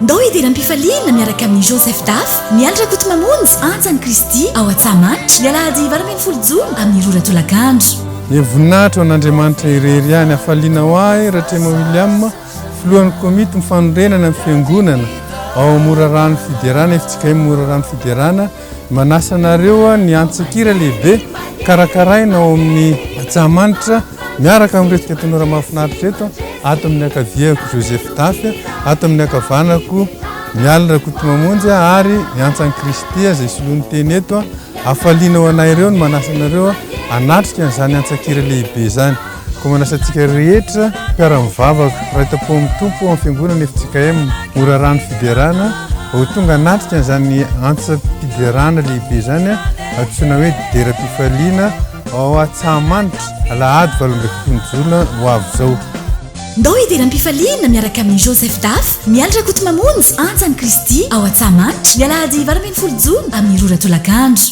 ndao idiram-pifaliana miaraka amin'ny Joseph Daf mialatra kotomamonjy antsany Kristy ao Antsamanitra mialahady 20 jona amin'ny rora tolakandro. Voninahitra an'Andriamanitra irery ihany afaliana ho ahy Ratremo William filohan'ny komity mifanorenana amin'ny fiangonana ao Morarano Fiderana efitsika Morarano Fiderana manasanareo ny antsakira lehibe karakaraina ao amin'ny Antsamanitra miaraka amin'iretsika tanora mahafinaritra eto ato amin'ny akaviako Joseph Daf ato amin'ny akavanako mialatra kotomamonjy ary miantsany Kristy izay soloany teny eto afaliana ho anay ireo ny manasanareo anatrika n'izany antsakira lehibe zany ko manasantsika rehetra mpiara-mivavaka raha-tapo amin'ny tompo amin'ny fiangonana efitsika Morarano Fiderana ho tonga anatrika n'izany antsa-piderana lehibe zany antsoina hoe dera-pifaliana ao Antsamanitra alahady 12 jona ho avy zao. ndao idiram-pifaliana miaraka amin'ny Joseph Daf mialatra kotomamonjy antsany Kristy ao Antsamanitra mialahady 20 jona amin'ny rora tolakandro.